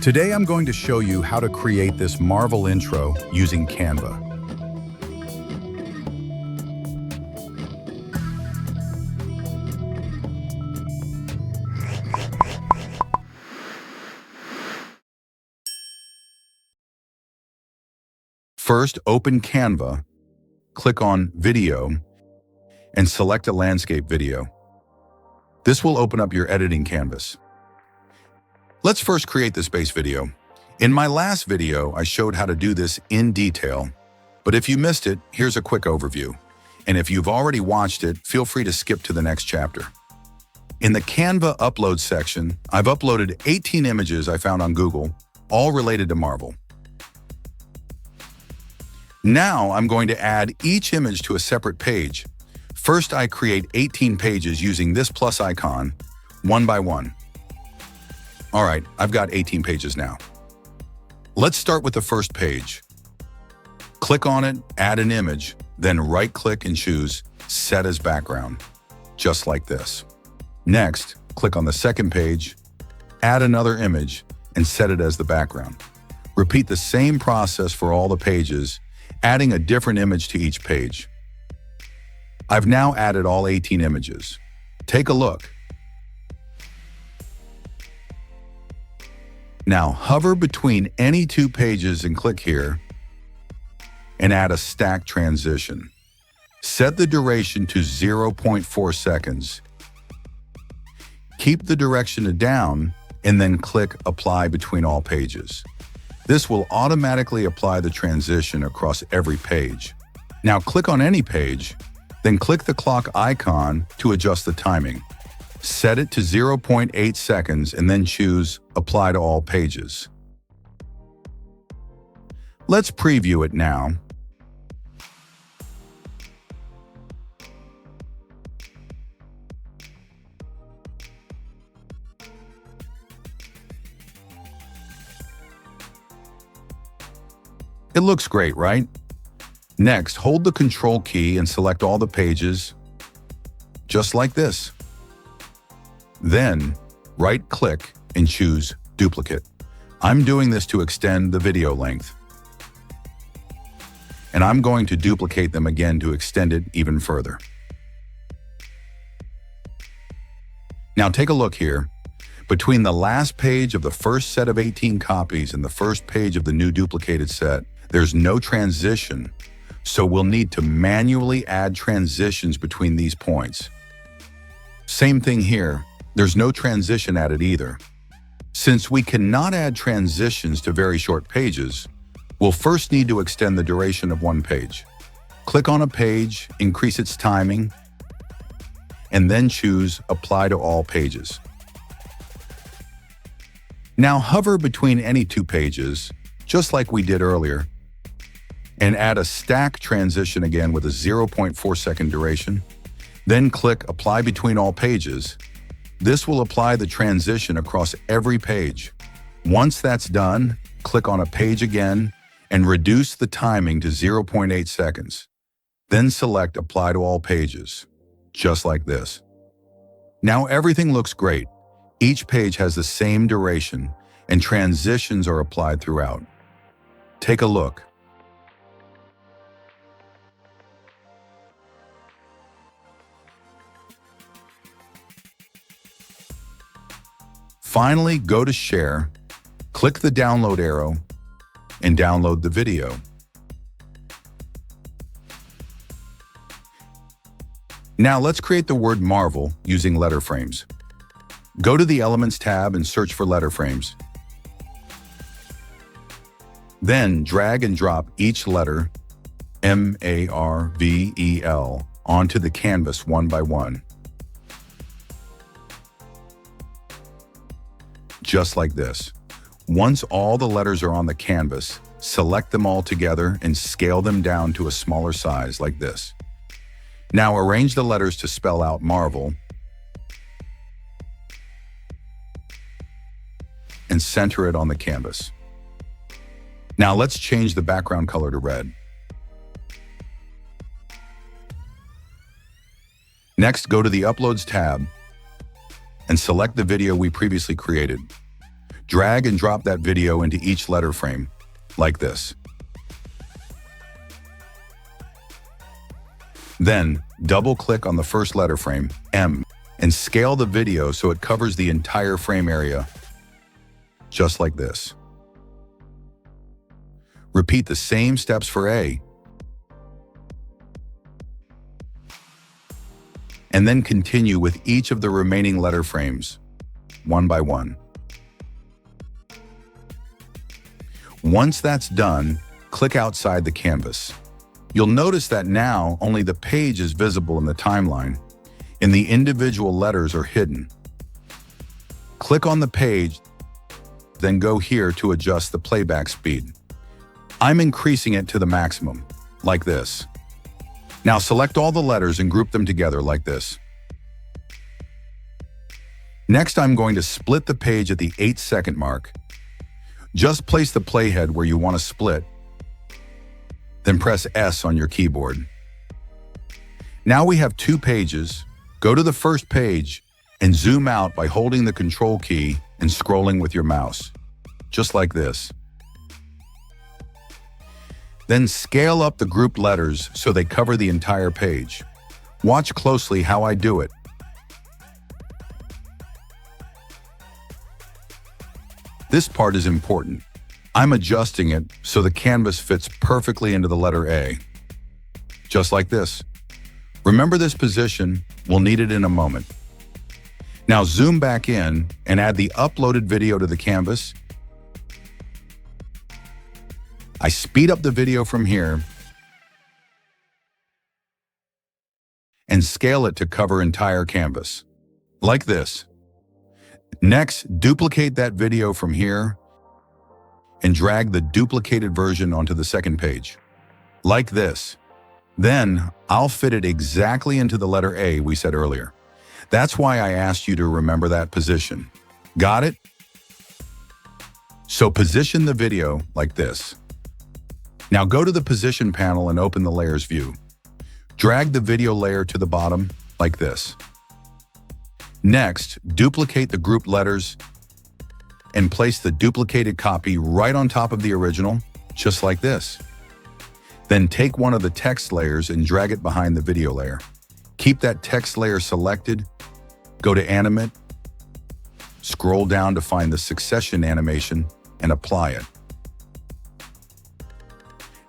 Today I'm going to show you how to create this Marvel intro using Canva. First, open Canva, click on Video, and select a landscape video. This will open up your editing canvas. Let's first create this base video. In my last video, I showed how to do this in detail, but if you missed it, here's a quick overview. And if you've already watched it, feel free to skip to the next chapter. In the Canva upload section, I've uploaded 18 images I found on Google, all related to Marvel. Now I'm going to add each image to a separate page. First, I create 18 pages using this plus icon, one by one. All right, I've got 18 pages now. Let's start with the first page. Click on it, add an image, then right-click and choose Set as Background, just like this. Next, click on the second page, add another image, and set it as the background. Repeat the same process for all the pages, adding a different image to each page. I've now added all 18 images. Take a look. Now hover between any two pages and click here and add a stack transition. Set the duration to 0.4 seconds. Keep the direction to down and then click Apply between all pages. This will automatically apply the transition across every page. Now click on any page, then click the clock icon to adjust the timing. Set it to 0.8 seconds and then choose Apply to all pages. Let's preview it now. It looks great, right? Next, hold the Control key and select all the pages, just like this. Then, right-click and choose Duplicate. I'm doing this to extend the video length. And I'm going to duplicate them again to extend it even further. Now take a look here. Between the last page of the first set of 18 copies and the first page of the new duplicated set, there's no transition, so we'll need to manually add transitions between these points. Same thing here. There's no transition added either. Since we cannot add transitions to very short pages, we'll first need to extend the duration of one page. Click on a page, increase its timing, and then choose Apply to all pages. Now hover between any two pages, just like we did earlier, and add a stack transition again with a 0.4 second duration. Then click Apply between all pages. This will apply the transition across every page. Once that's done, click on a page again and reduce the timing to 0.8 seconds. Then select Apply to all pages, just like this. Now everything looks great. Each page has the same duration and transitions are applied throughout. Take a look. Finally, go to Share, click the download arrow, and download the video. Now let's create the word Marvel using letter frames. Go to the Elements tab and search for letter frames. Then drag and drop each letter, M-A-R-V-E-L, onto the canvas one by one. Just like this. Once all the letters are on the canvas, select them all together and scale them down to a smaller size like this. Now arrange the letters to spell out Marvel and center it on the canvas. Now let's change the background color to red. Next, go to the Uploads tab and select the video we previously created. Drag and drop that video into each letter frame, like this. Then, double-click on the first letter frame, M, and scale the video so it covers the entire frame area, just like this. Repeat the same steps for A, and then continue with each of the remaining letter frames, one by one. Once that's done, click outside the canvas. You'll notice that now only the page is visible in the timeline, and the individual letters are hidden. Click on the page, then go here to adjust the playback speed. I'm increasing it to the maximum, like this. Now select all the letters and group them together like this. Next, I'm going to split the page at the 8-second mark. Just place the playhead where you want to split, then press S on your keyboard. Now we have 2 pages. Go to the first page and zoom out by holding the Control key and scrolling with your mouse, just like this. Then scale up the grouped letters so they cover the entire page. Watch closely how I do it. This part is important. I'm adjusting it so the canvas fits perfectly into the letter A. Just like this. Remember this position, we'll need it in a moment. Now zoom back in and add the uploaded video to the canvas. I speed up the video from here and scale it to cover entire canvas, like this. Next, duplicate that video from here and drag the duplicated version onto the second page, like this. Then, I'll fit it exactly into the letter A we said earlier. That's why I asked you to remember that position. Got it? So position the video like this. Now go to the Position panel and open the Layers view. Drag the video layer to the bottom, like this. Next, duplicate the grouped letters and place the duplicated copy right on top of the original, just like this. Then take one of the text layers and drag it behind the video layer. Keep that text layer selected, go to Animate, scroll down to find the succession animation, and apply it.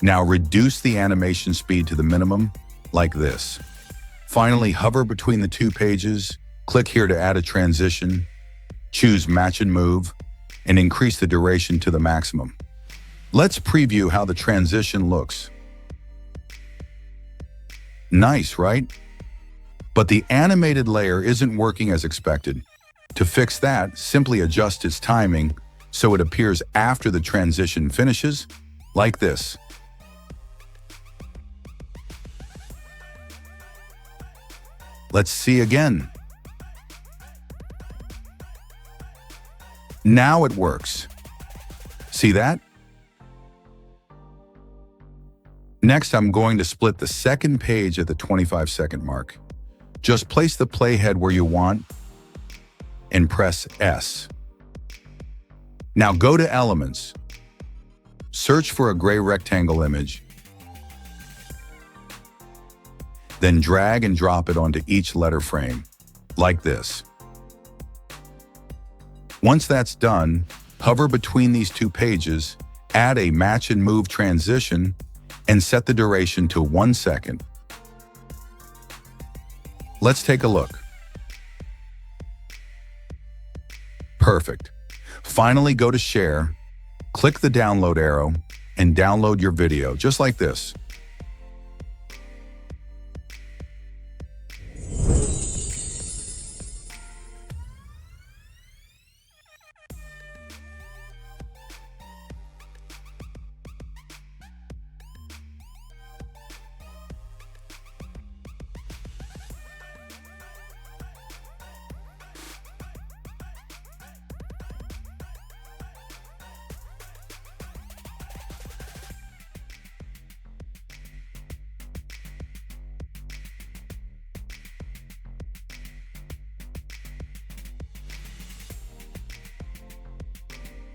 Now reduce the animation speed to the minimum, like this. Finally, hover between the 2 pages, click here to add a transition, choose Match and Move, and increase the duration to the maximum. Let's preview how the transition looks. Nice, right? But the animated layer isn't working as expected. To fix that, simply adjust its timing so it appears after the transition finishes, like this. Let's see again. Now it works. See that? Next, I'm going to split the second page at the 25-second mark. Just place the playhead where you want and press S. Now go to Elements. Search for a gray rectangle image. Then drag and drop it onto each letter frame, like this. Once that's done, hover between these 2 pages, add a Match and Move transition, and set the duration to 1 second. Let's take a look. Perfect. Finally, go to Share, click the download arrow, and download your video, just like this.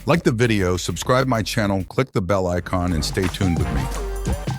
Like the video, subscribe my channel, click the bell icon, and stay tuned with me.